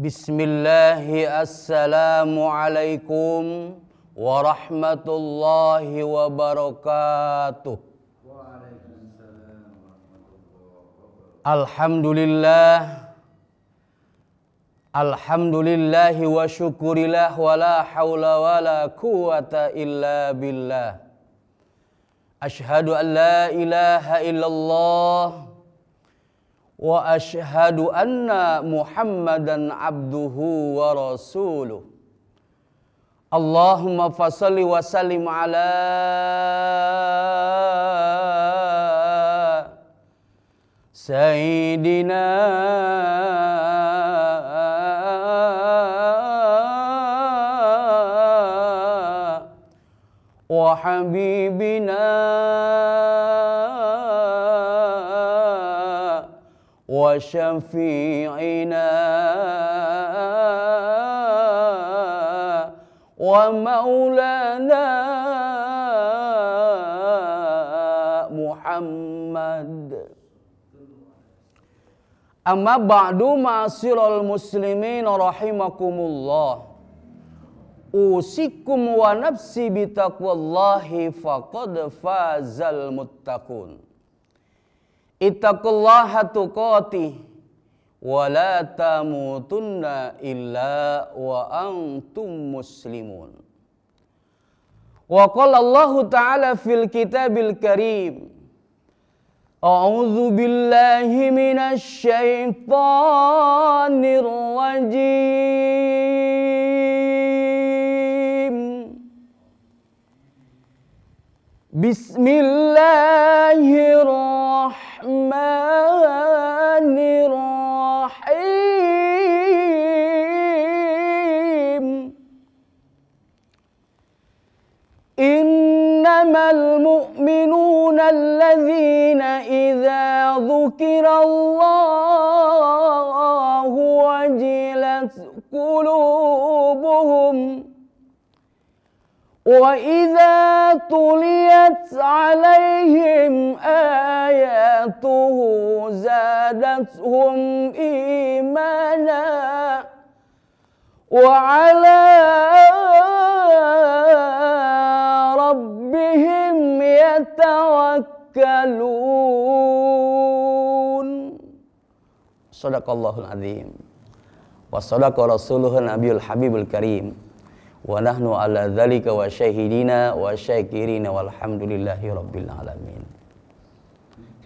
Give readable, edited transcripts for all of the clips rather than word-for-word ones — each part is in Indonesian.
Bismillahi assalamualaikum warahmatullahi wabarakatuh. Alhamdulillah, alhamdulillahi wa syukurillah wa la hawla wa la quwata illa billah. Ashhadu an la ilaha illallah wa ashhadu anna Muhammadan abduhu wa rasuluh. Allahumma fasalli wa sallim ala Sayyidina wa habibina wa syafi'ina wa maulana Muhammad. Amma ba'du ma'asyiral muslimin rahimakumullah. Usikum wa nafsi bitaqwallahi faqad fazal muttaqun. Ittaqullaha tuqatih wa la tamutunna illa wa antum muslimun. Wa qala Allahu ta'ala fil kitabil karim, A'udzu billahi minasy syaithanir rajim. Bismillahirrahmanirrahim. Innamal mu'minuna alladzina idza dzukirallahu wajilat qulubuhum wa idza tuliyat 'alaihim ayatuhu zadatuhum imana wa 'ala rabbihim yatawakkalun. Shadaqallahul azim wa shadaqa rasuluhun nabiyul habibul karim wa nahnu ala dzalika wa syahidina wa syakirina walhamdulillahi rabbil alamin.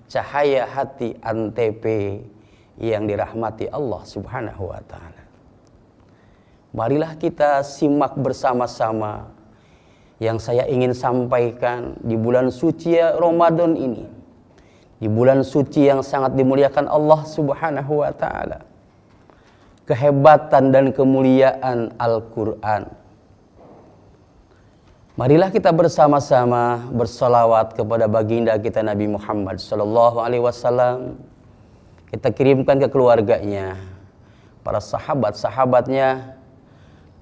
Cahaya hati Antp yang dirahmati Allah Subhanahu wa taala. Marilah kita simak bersama-sama yang saya ingin sampaikan di bulan suci Ramadan ini. Di bulan suci yang sangat dimuliakan Allah Subhanahu wa taala. Kehebatan dan kemuliaan Al-Qur'an. Marilah kita bersama-sama bersalawat kepada baginda kita Nabi Muhammad sallallahu alaihi wasallam. Kita kirimkan ke keluarganya, para sahabat-sahabatnya,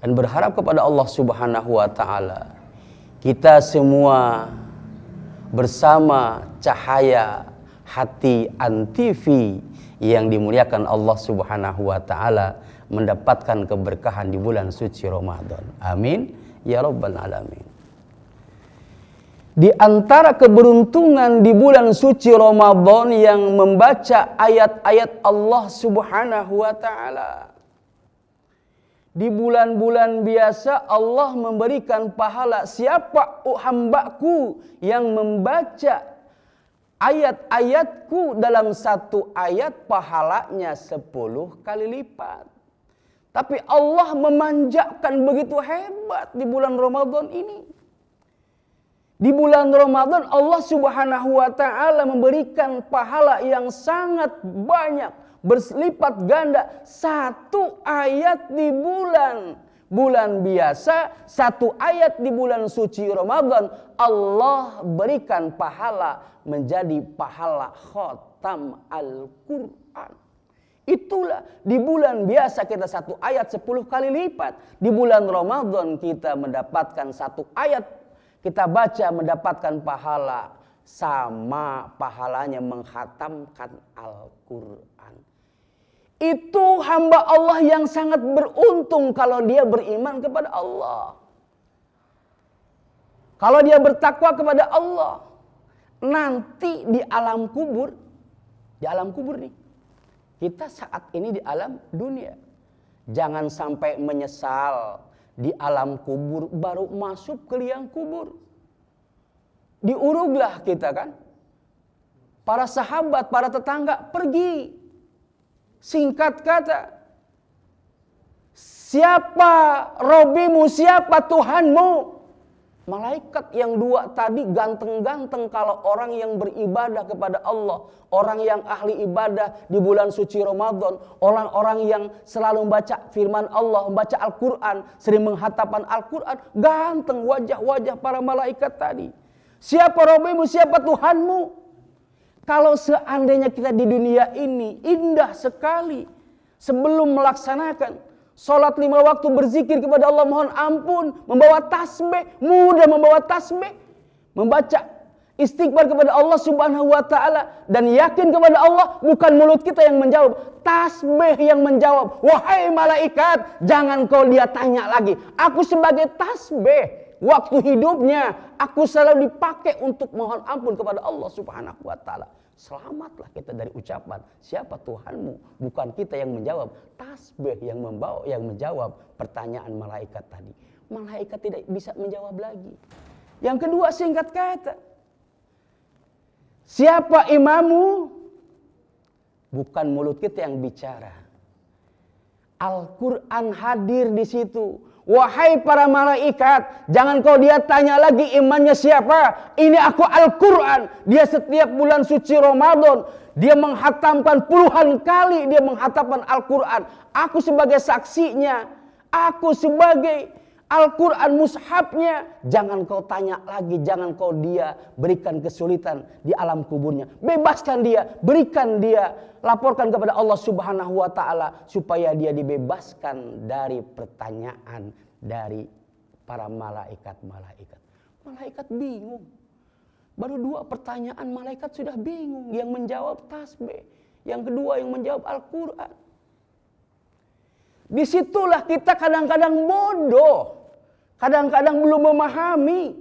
dan berharap kepada Allah Subhanahu wa taala kita semua bersama cahaya hati Antv yang dimuliakan Allah Subhanahu wa taala mendapatkan keberkahan di bulan suci Ramadan. Amin ya rabbal alamin. Di antara keberuntungan di bulan suci Ramadan yang membaca ayat-ayat Allah Subhanahu wa taala. Di bulan-bulan biasa Allah memberikan pahala siapa hambaku yang membaca ayat-ayatku dalam satu ayat pahalanya 10 kali lipat. Tapi Allah memanjakan begitu hebat di bulan Ramadan ini. Di bulan Ramadan Allah Subhanahu wa taala memberikan pahala yang sangat banyak, berlipat ganda. Satu ayat di bulan biasa, satu ayat di bulan suci Ramadan, Allah berikan pahala menjadi pahala khatam Al-Quran. Itulah di bulan biasa kita satu ayat 10 kali lipat. Di bulan Ramadan kita mendapatkan satu ayat kita baca mendapatkan pahala sama pahalanya menghatamkan Al-Quran. Itu hamba Allah yang sangat beruntung kalau dia beriman kepada Allah. Kalau dia bertakwa kepada Allah. Nanti di alam kubur nih. Kita saat ini di alam dunia. Jangan sampai menyesal di alam kubur baru masuk ke liang kubur. Diuruglah kita kan. Para sahabat, para tetangga pergi. Singkat kata, siapa Robbimu, siapa Tuhanmu? Malaikat yang dua tadi ganteng-ganteng kalau orang yang beribadah kepada Allah. Orang yang ahli ibadah di bulan suci Ramadan. Orang-orang yang selalu membaca firman Allah, membaca Al-Quran, sering menghatapan Al-Quran. Ganteng wajah-wajah para malaikat tadi. Siapa Robbimu, siapa Tuhanmu? Kalau seandainya kita di dunia ini indah sekali. Sebelum melaksanakan sholat 5 waktu, berzikir kepada Allah, mohon ampun, membawa tasbih, mudah membawa tasbih, membaca istighfar kepada Allah Subhanahu wa taala dan yakin kepada Allah, bukan mulut kita yang menjawab, tasbih yang menjawab. Wahai malaikat, jangan kau dia tanya lagi. Aku sebagai tasbih, waktu hidupnya aku selalu dipakai untuk mohon ampun kepada Allah Subhanahu wa taala. Selamatlah kita dari ucapan siapa Tuhanmu, bukan kita yang menjawab, tasbih yang menjawab pertanyaan malaikat tadi. Malaikat tidak bisa menjawab lagi. Yang kedua, singkat kata, siapa imammu? Bukan mulut kita yang bicara. Al-Quran hadir di situ. Wahai para malaikat, jangan kau dia tanya lagi imannya siapa. Ini aku Al-Quran. Dia setiap bulan suci Ramadan, dia menghatamkan puluhan kali, dia menghatamkan Al-Quran. Aku sebagai saksinya, aku sebagai Al-Quran mushafnya. Jangan kau tanya lagi, jangan kau dia berikan kesulitan di alam kuburnya. Bebaskan dia, berikan dia, laporkan kepada Allah Subhanahu wa taala supaya dia dibebaskan dari pertanyaan dari para malaikat-malaikat. Malaikat bingung. Baru 2 pertanyaan malaikat sudah bingung. Yang menjawab tasbih, yang kedua yang menjawab Al-Quran. Disitulah kita kadang-kadang bodoh. Kadang-kadang belum memahami.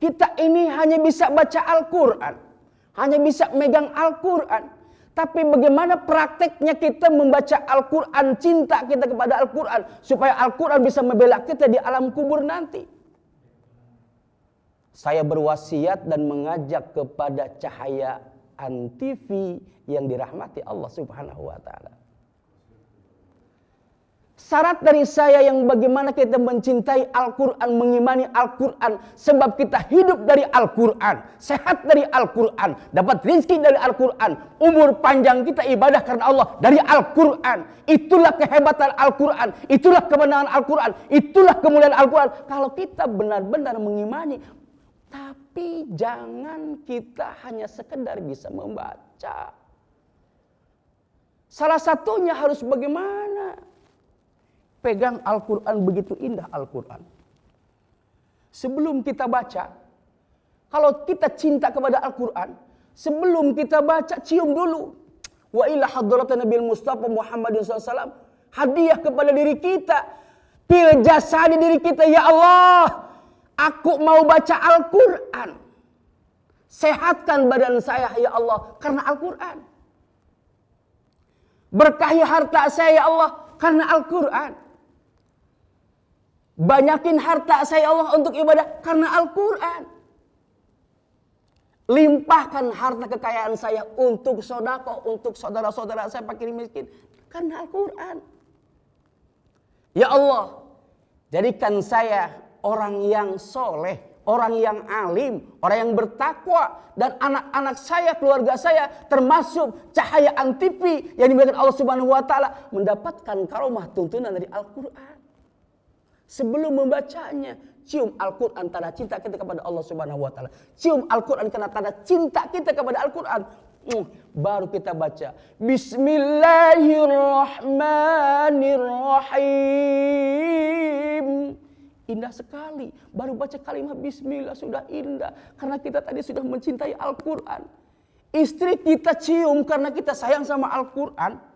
Kita ini hanya bisa baca Al-Quran. Hanya bisa megang Al-Quran. Tapi bagaimana prakteknya kita membaca Al-Quran, cinta kita kepada Al-Quran, supaya Al-Quran bisa membela kita di alam kubur nanti. Saya berwasiat dan mengajak kepada cahaya TV yang dirahmati Allah Subhanahu wa taala. Syarat dari saya yang bagaimana kita mencintai Al-Quran, mengimani Al-Quran. Sebab kita hidup dari Al-Quran, sehat dari Al-Quran, dapat rezeki dari Al-Quran. Umur panjang kita ibadah karena Allah dari Al-Quran. Itulah kehebatan Al-Quran, itulah kemenangan Al-Quran, itulah kemuliaan Al-Quran. Kalau kita benar-benar mengimani, tapi jangan kita hanya sekedar bisa membaca. Salah satunya harus bagaimana? Pegang Al-Quran, begitu indah Al-Quran. Sebelum kita baca, kalau kita cinta kepada Al-Quran, sebelum kita baca, cium dulu. Wa ila hadratan Nabi Mustafa Muhammadin SAW. Hadiah kepada diri kita. Pil jasadi diri kita, ya Allah, aku mau baca Al-Quran. Sehatkan badan saya, ya Allah, karena Al-Quran. Berkahi harta saya, ya Allah, karena Al-Quran. Banyakin harta saya Allah untuk ibadah karena Al-Quran. Limpahkan harta kekayaan saya untuk sodako, untuk saudara-saudara saya fakir miskin karena Al-Quran. Ya Allah, jadikan saya orang yang soleh, orang yang alim, orang yang bertakwa, dan anak-anak saya, keluarga saya termasuk cahaya TV yang diberikan Allah Subhanahu wa taala mendapatkan karomah tuntunan dari Al-Quran. Sebelum membacanya, cium Al-Quran tanda cinta kita kepada Allah Subhanahu wa taala. Cium Al-Quran karena tanda cinta kita kepada Al-Quran. Baru kita baca Bismillahirrahmanirrahim. Indah sekali. Baru baca kalimat bismillah sudah indah. Karena kita tadi sudah mencintai Al-Quran. Istri kita cium karena kita sayang sama Al-Quran.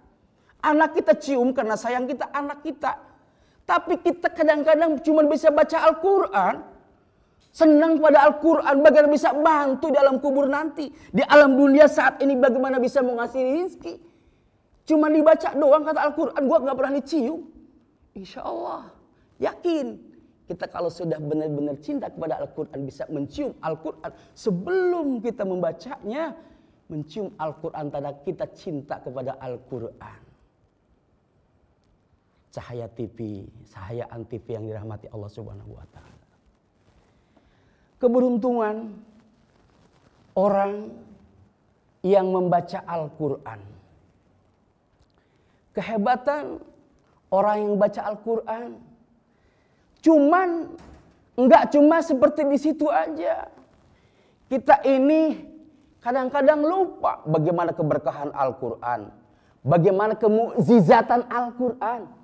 Anak kita cium karena sayang kita anak kita. Tapi kita kadang-kadang cuma bisa baca Al-Quran. Senang pada Al-Quran, bagaimana bisa bantu di alam kubur nanti. Di alam dunia saat ini bagaimana bisa mengasihi rezeki. Cuma dibaca doang kata Al-Quran, gua gak pernah dicium. Insya Allah, yakin. Kita kalau sudah benar-benar cinta kepada Al-Quran, bisa mencium Al-Quran sebelum kita membacanya. Mencium Al-Quran tanda kita cinta kepada Al-Quran. Cahaya TV, cahayaan TV yang dirahmati Allah Subhanahu wa Ta'ala. Keberuntungan orang yang membaca Al-Quran. Kehebatan orang yang baca Al-Quran. Enggak cuma seperti di situ aja. Kita ini kadang-kadang lupa bagaimana keberkahan Al-Quran. Bagaimana kemukjizatan Al-Quran.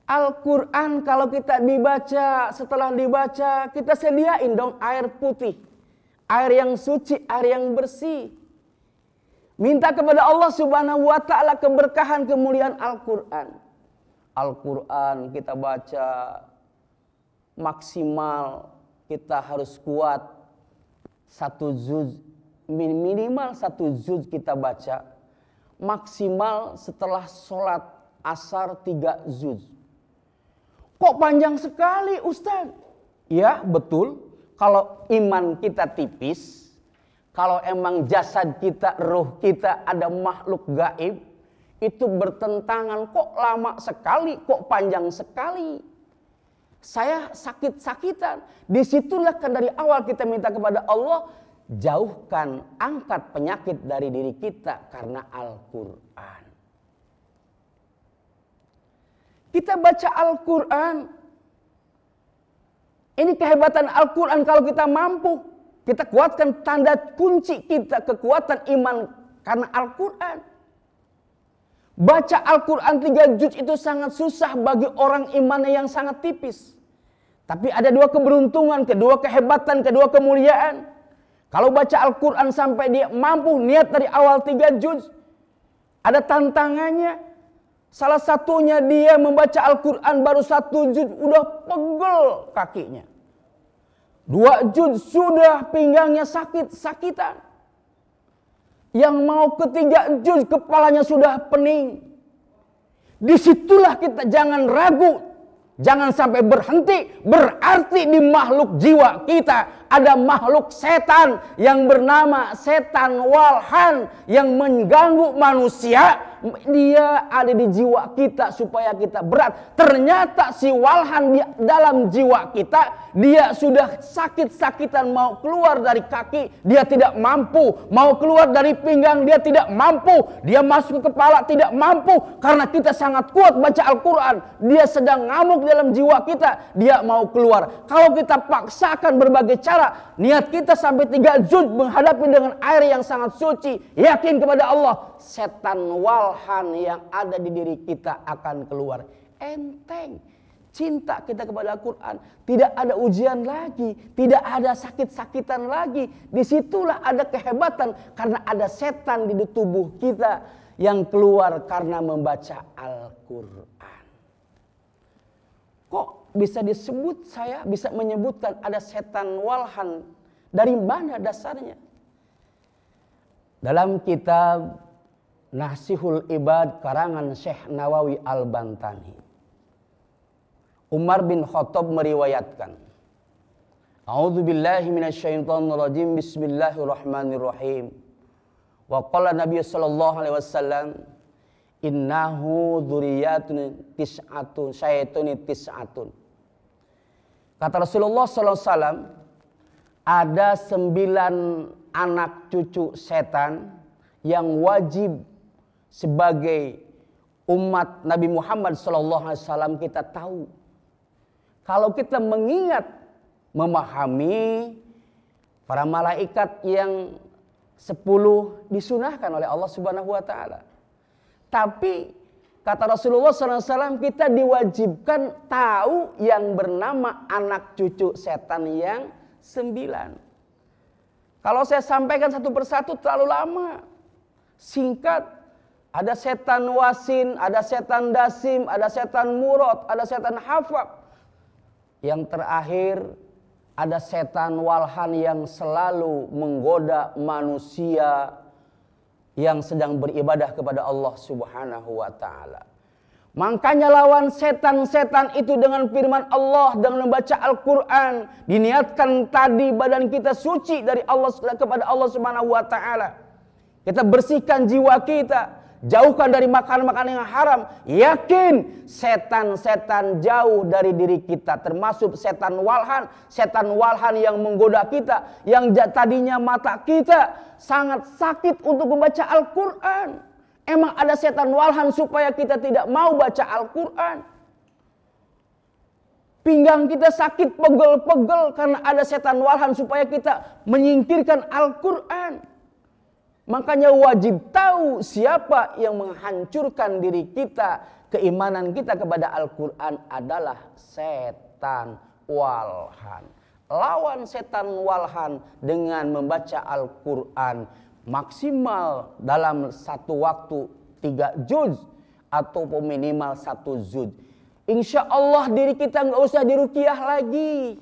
Al-Quran kalau kita dibaca, setelah dibaca kita sediain dong air putih. Air yang suci, air yang bersih. Minta kepada Allah Subhanahu wa Ta'ala keberkahan kemuliaan Al-Quran. Al-Quran kita baca maksimal kita harus kuat 1 juz, minimal 1 juz kita baca. Maksimal setelah sholat asar 3 juz. Kok panjang sekali Ustaz? Ya betul, kalau iman kita tipis, kalau emang jasad kita, ruh kita ada makhluk gaib, itu bertentangan, kok lama sekali, kok panjang sekali. Saya sakit-sakitan. Disitulah kan dari awal kita minta kepada Allah, jauhkan, angkat penyakit dari diri kita karena Al-Quran. Kita baca Al-Quran. Ini kehebatan Al-Quran kalau kita mampu. Kita kuatkan tanda kunci kita, kekuatan iman karena Al-Quran. Baca Al-Quran 3 juz itu sangat susah bagi orang imannya yang sangat tipis. Tapi ada 2 keberuntungan, kedua kehebatan, kedua kemuliaan. Kalau baca Al-Quran sampai dia mampu niat dari awal 3 juz, ada tantangannya. Salah satunya dia membaca Al-Quran baru 1 juz udah pegel kakinya. 2 juz sudah pinggangnya sakit-sakitan. Yang mau ke 3 juz kepalanya sudah pening. Disitulah kita jangan ragu. Jangan sampai berhenti. Berarti di makhluk jiwa kita ada makhluk setan yang bernama setan walhan yang mengganggu manusia. Dia ada di jiwa kita supaya kita berat. Ternyata si walhan di dalam jiwa kita, dia sudah sakit-sakitan mau keluar dari kaki, dia tidak mampu. Mau keluar dari pinggang, dia tidak mampu. Dia masuk ke kepala, tidak mampu. Karena kita sangat kuat baca Al-Quran. Dia sedang ngamuk dalam jiwa kita, dia mau keluar. Kalau kita paksakan berbagai cara, niat kita sampai 3 juz menghadapi dengan air yang sangat suci, yakin kepada Allah, setan walhan yang ada di diri kita akan keluar. Enteng. Cinta kita kepada Al-Quran. Tidak ada ujian lagi. Tidak ada sakit-sakitan lagi. Disitulah ada kehebatan. Karena ada setan di tubuh kita yang keluar karena membaca Al-Quran. Kok bisa disebut, saya bisa menyebutkan ada setan walhan? Dari mana dasarnya? Dalam kitab Nahsihul Ibad karangan Syekh Nawawi Al-Bantani, Umar bin Khattab meriwayatkan, A'udzubillahi minasyaitonirrajim, bismillahirrahmanirrahim. Wa qala Nabi sallallahu alaihi wasallam, innahu dzurriyyatun tis'atun syaitun tis'atun. Kata Rasulullah sallallahu alaihi wasallam, ada 9 anak cucu setan yang wajib sebagai umat Nabi Muhammad SAW kita tahu. Kalau kita mengingat, memahami para malaikat yang 10 disunahkan oleh Allah Subhanahu wa Ta'ala. Tapi kata Rasulullah SAW, kita diwajibkan tahu yang bernama anak cucu setan yang 9. Kalau saya sampaikan satu persatu terlalu lama. Singkat, Ada setan wasin, ada setan dasim, ada setan murad, ada setan hafab. Yang terakhir ada setan walhan yang selalu menggoda manusia yang sedang beribadah kepada Allah Subhanahu wa taala. Makanya lawan setan-setan itu dengan firman Allah, dengan membaca Al-Quran. Diniatkan tadi badan kita suci dari Allah kepada Allah Subhanahu wa taala. Kita bersihkan jiwa kita, jauhkan dari makanan-makanan yang haram. Yakin setan-setan jauh dari diri kita, termasuk setan walhan yang menggoda kita, yang tadinya mata kita sangat sakit untuk membaca Al-Quran. Emang ada setan walhan supaya kita tidak mau baca Al-Quran. Pinggang kita sakit pegel-pegel karena ada setan walhan supaya kita menyingkirkan Al-Quran. Makanya wajib tahu siapa yang menghancurkan diri kita, keimanan kita kepada Al-Quran adalah setan walhan. Lawan setan walhan dengan membaca Al-Quran maksimal dalam satu waktu 3 juz ataupun minimal 1 juz. Insya Allah diri kita nggak usah diruqyah lagi.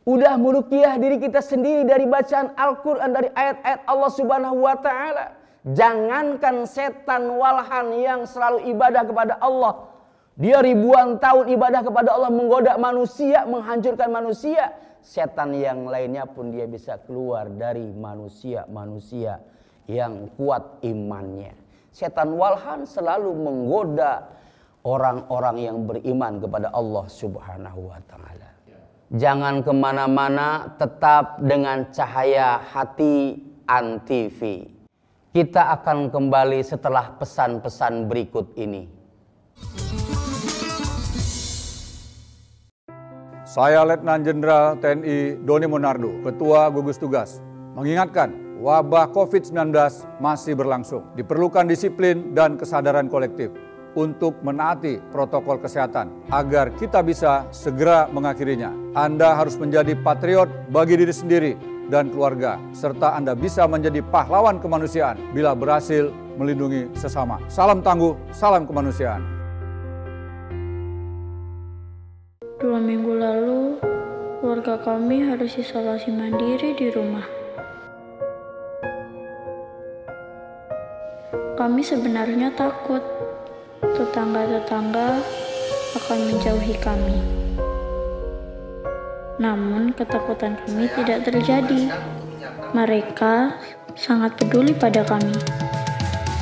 Udah meruqyah diri kita sendiri dari bacaan Al-Quran, dari ayat-ayat Allah Subhanahu wa taala. Jangankan setan walhan yang selalu ibadah kepada Allah, dia ribuan tahun ibadah kepada Allah, menggoda manusia, menghancurkan manusia. Setan yang lainnya pun dia bisa keluar dari manusia-manusia yang kuat imannya. Setan walhan selalu menggoda orang-orang yang beriman kepada Allah Subhanahu wa taala. Jangan kemana-mana, tetap dengan Cahaya Hati Antv. Kita akan kembali setelah pesan-pesan berikut ini. Saya Letnan Jenderal TNI Doni Monardo, Ketua Gugus Tugas, mengingatkan wabah COVID-19 masih berlangsung. Diperlukan disiplin dan kesadaran kolektif untuk menaati protokol kesehatan agar kita bisa segera mengakhirinya. Anda harus menjadi patriot bagi diri sendiri dan keluarga, serta Anda bisa menjadi pahlawan kemanusiaan bila berhasil melindungi sesama. Salam tangguh, salam kemanusiaan. 2 minggu lalu, keluarga kami harus isolasi mandiri di rumah. Kami sebenarnya takut tetangga-tetangga akan menjauhi kami. Namun ketakutan kami tidak terjadi. Mereka sangat peduli pada kami.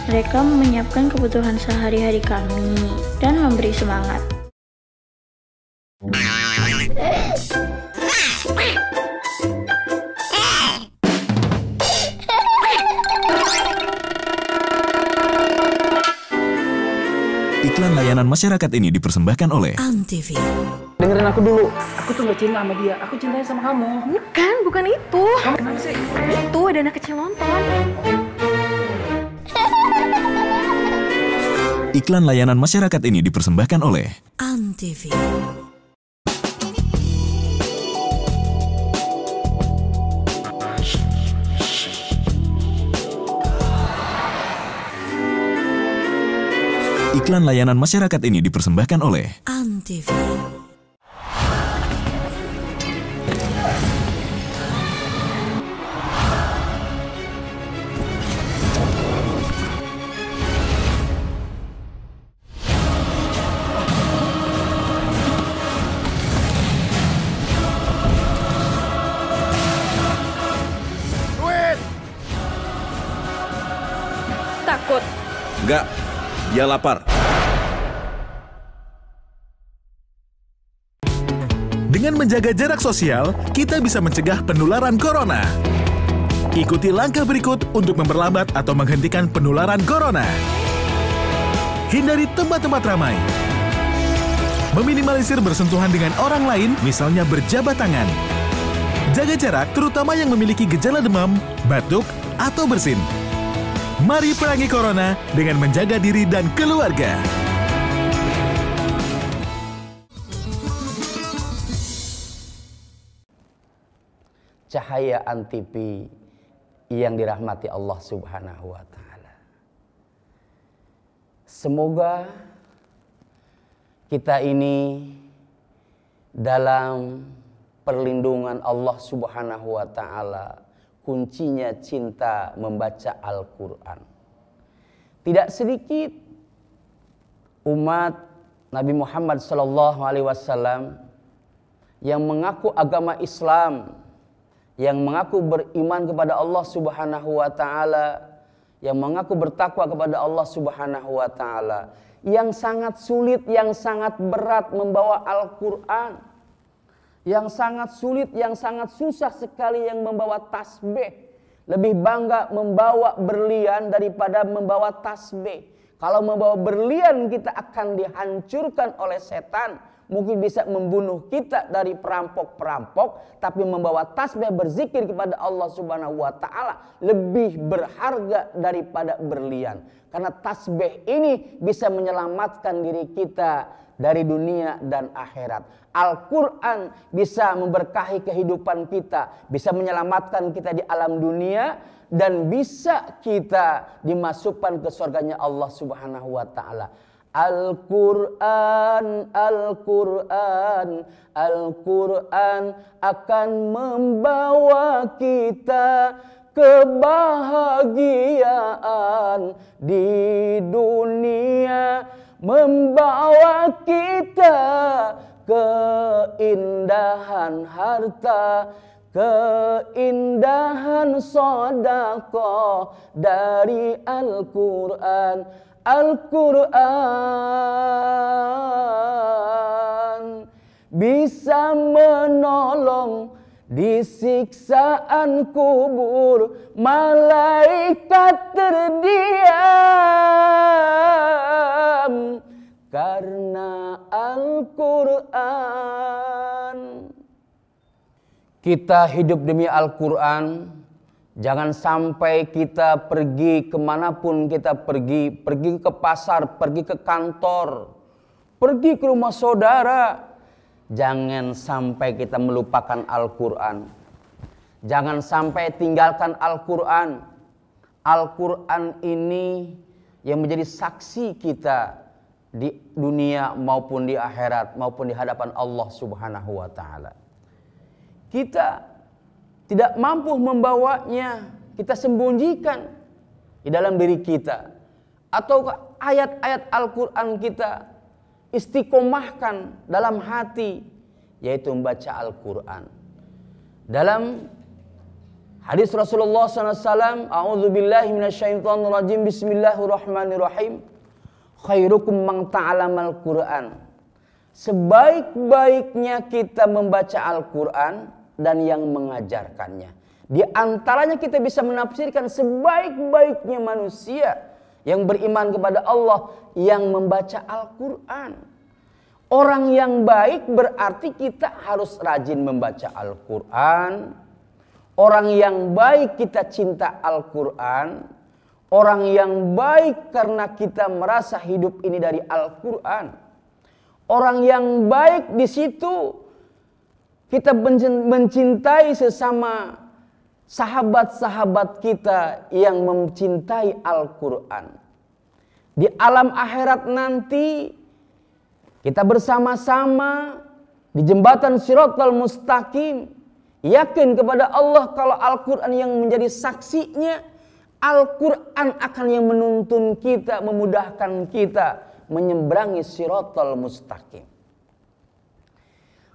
Mereka menyiapkan kebutuhan sehari-hari kami dan memberi semangat. Iklan layanan masyarakat ini dipersembahkan oleh Antv. Dengerin aku dulu. Aku tuh gak cinta sama dia. Aku cintanya sama kamu. Bukan itu. Kamu kenapa sih? Itu ada anak kecil nonton. Iklan layanan masyarakat ini dipersembahkan oleh Antv. Iklan layanan masyarakat ini dipersembahkan oleh Antv. Takut. Enggak, dia lapar. Dengan menjaga jarak sosial, kita bisa mencegah penularan corona. Ikuti langkah berikut untuk memperlambat atau menghentikan penularan corona. Hindari tempat-tempat ramai. Meminimalisir bersentuhan dengan orang lain, misalnya berjabat tangan. Jaga jarak, terutama yang memiliki gejala demam, batuk, atau bersin. Mari perangi corona dengan menjaga diri dan keluarga. Cahaya Antv yang dirahmati Allah Subhanahu wa taala. Semoga kita ini dalam perlindungan Allah Subhanahu wa taala. Kuncinya cinta membaca Al-Qur'an. Tidak sedikit umat Nabi Muhammad SAW yang mengaku agama Islam, yang mengaku beriman kepada Allah Subhanahu wa taala, yang mengaku bertakwa kepada Allah Subhanahu wa taala, yang sangat sulit, yang sangat berat membawa Al-Qur'an, yang sangat sulit, yang sangat susah sekali yang membawa tasbih. Lebih bangga membawa berlian daripada membawa tasbih. Kalau membawa berlian kita akan dihancurkan oleh setan. Mungkin bisa membunuh kita dari perampok-perampok. Tapi membawa tasbih berzikir kepada Allah Subhanahu wa ta'ala lebih berharga daripada berlian. Karena tasbih ini bisa menyelamatkan diri kita dari dunia dan akhirat. Al-Quran bisa memberkahi kehidupan kita, bisa menyelamatkan kita di alam dunia, dan bisa kita dimasukkan ke surganya Allah Subhanahu wa ta'ala. Al-Quran, Al-Quran, Al-Quran akan membawa kita kebahagiaan di dunia, membawa kita keindahan harta, keindahan sedekah dari Al-Quran. Al-Quran bisa menolong di siksaan kubur, malaikat terdiam karena Al-Quran. Kita hidup demi Al-Quran. Jangan sampai kita pergi kemanapun kita pergi. Pergi ke pasar, pergi ke kantor, pergi ke rumah saudara. Jangan sampai kita melupakan Al-Quran. Jangan sampai tinggalkan Al-Quran. Al-Quran ini yang menjadi saksi kita di dunia maupun di akhirat maupun di hadapan Allah Subhanahu wa ta'ala. Kita tidak mampu membawanya, kita sembunyikan di dalam diri kita. Atau ayat-ayat Al-Quran kita istiqomahkan dalam hati, yaitu membaca Al-Quran. Dalam hadis Rasulullah SAW, A'udzubillahi minasyaitonirrajim, Bismillahirrahmanirrahim, khairukum man ta'alamal Quran. Sebaik-baiknya kita membaca Al-Quran dan yang mengajarkannya. Di antaranya kita bisa menafsirkan sebaik-baiknya manusia yang beriman kepada Allah yang membaca Al-Quran. Orang yang baik berarti kita harus rajin membaca Al-Quran. Orang yang baik kita cinta Al-Quran. Orang yang baik karena kita merasa hidup ini dari Al-Quran. Orang yang baik di situ kita mencintai sesama sahabat-sahabat kita yang mencintai Al-Quran. Di alam akhirat nanti kita bersama-sama di jembatan Shiratal Mustaqim, yakin kepada Allah kalau Al-Quran yang menjadi saksinya. Al-Quran akan yang menuntun kita, memudahkan kita menyeberangi Shiratal Mustaqim.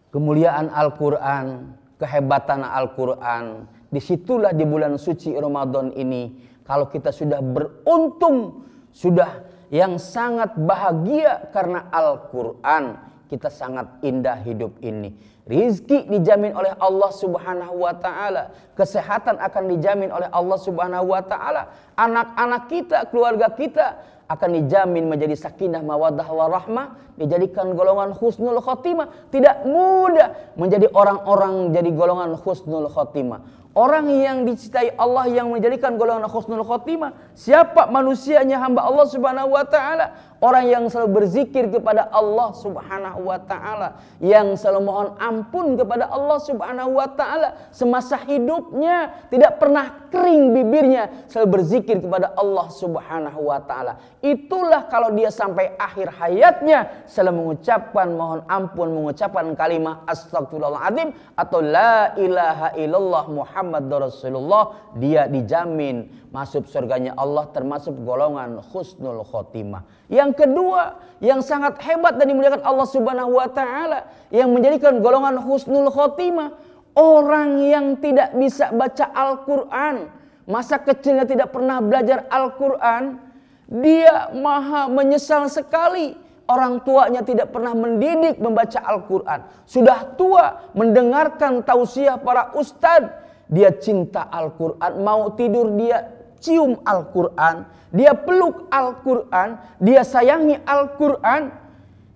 Kemuliaan Al-Quran, kehebatan Al-Quran, disitulah di bulan suci Ramadan ini, kalau kita sudah beruntung, sudah yang sangat bahagia karena Al-Quran, kita sangat indah hidup ini. Rizki dijamin oleh Allah Subhanahu wa ta'ala. Kesehatan akan dijamin oleh Allah Subhanahu wa ta'ala. Anak-anak kita, keluarga kita akan dijamin menjadi sakinah mawaddah warahmah, dijadikan golongan husnul khotimah. Tidak mudah menjadi orang-orang jadi golongan husnul khotimah. Orang yang dicintai Allah yang menjadikan golongan husnul khotimah, siapa manusianya hamba Allah Subhanahu wa ta'ala? orang yang selalu berzikir kepada Allah Subhanahu wa taala, yang selalu mohon ampun kepada Allah Subhanahu wa taala semasa hidupnya, tidak pernah kering bibirnya, selalu berzikir kepada Allah Subhanahu wa taala. Itulah kalau dia sampai akhir hayatnya selalu mengucapkan mohon ampun, mengucapkan kalimat astagfirullahaladzim atau la ilaha illallah Muhammadur Rasulullah, dia dijamin masuk surganya Allah, termasuk golongan husnul khotimah. Yang kedua, yang sangat hebat dan dimuliakan Allah Subhanahu wa taala, yang menjadikan golongan husnul khotimah, orang yang tidak bisa baca Al-Qur'an, masa kecilnya tidak pernah belajar Al-Qur'an, dia maha menyesal sekali. Orang tuanya tidak pernah mendidik membaca Al-Quran. Sudah tua mendengarkan tausiah para ustadz. Dia cinta Al-Quran. Mau tidur dia cium Al-Quran. Dia peluk Al-Quran. Dia sayangi Al-Quran.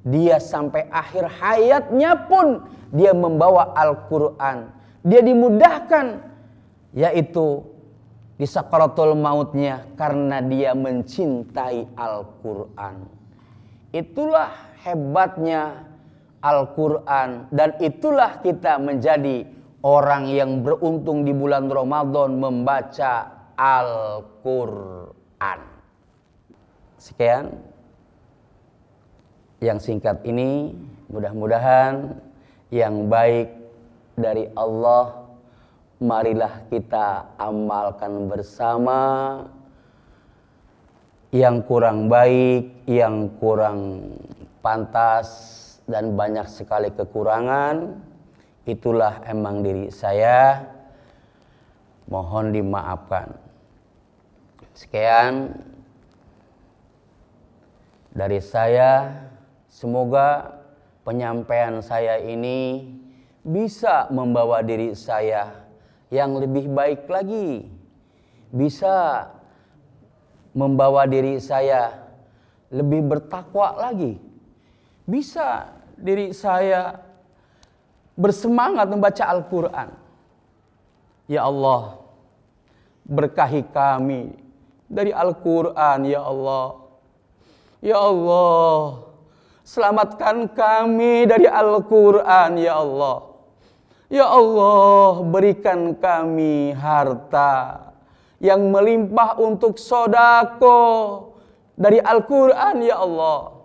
Dia sampai akhir hayatnya pun dia membawa Al-Quran. Dia dimudahkan, yaitu di sakaratul mautnya, karena dia mencintai Al-Quran. Itulah hebatnya Al-Quran, dan itulah kita menjadi orang yang beruntung di bulan Ramadan membaca Al-Quran. Sekian yang singkat ini, mudah-mudahan yang baik dari Allah marilah kita amalkan bersama. Yang kurang baik, yang kurang pantas, dan banyak sekali kekurangan, itulah emang diri saya, mohon dimaafkan. Sekian dari saya, semoga penyampaian saya ini bisa membawa diri saya yang lebih baik lagi, bisa membawa diri saya lebih bertakwa lagi, bisa diri saya bersemangat membaca Al-Quran. Ya Allah, berkahi kami dari Al-Quran, ya Allah. Ya Allah, selamatkan kami dari Al-Quran, ya Allah. Ya Allah, berikan kami harta yang melimpah untuk sodako dari Al-Quran, ya Allah.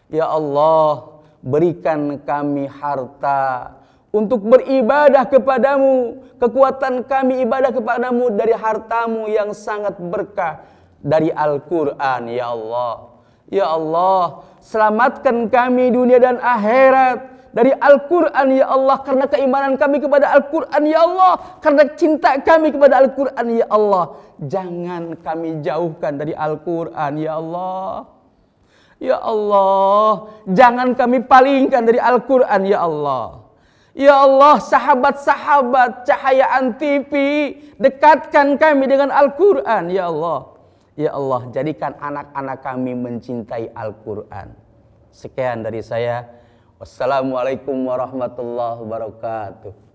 Ya Allah, berikan kami harta untuk beribadah kepadamu. Kekuatan kami ibadah kepadamu dari hartamu yang sangat berkah dari Al-Quran, ya Allah. Ya Allah, selamatkan kami dunia dan akhirat dari Al-Quran, ya Allah, karena keimanan kami kepada Al-Quran, ya Allah, karena cinta kami kepada Al-Quran, ya Allah. Jangan kami jauhkan dari Al-Quran, ya Allah. Ya Allah, jangan kami palingkan dari Al-Quran, ya Allah. Ya Allah, sahabat-sahabat cahayaan TV, dekatkan kami dengan Al-Quran, ya Allah. Ya Allah, jadikan anak-anak kami mencintai Al-Quran. Sekian dari saya. Wassalamualaikum warahmatullahi wabarakatuh.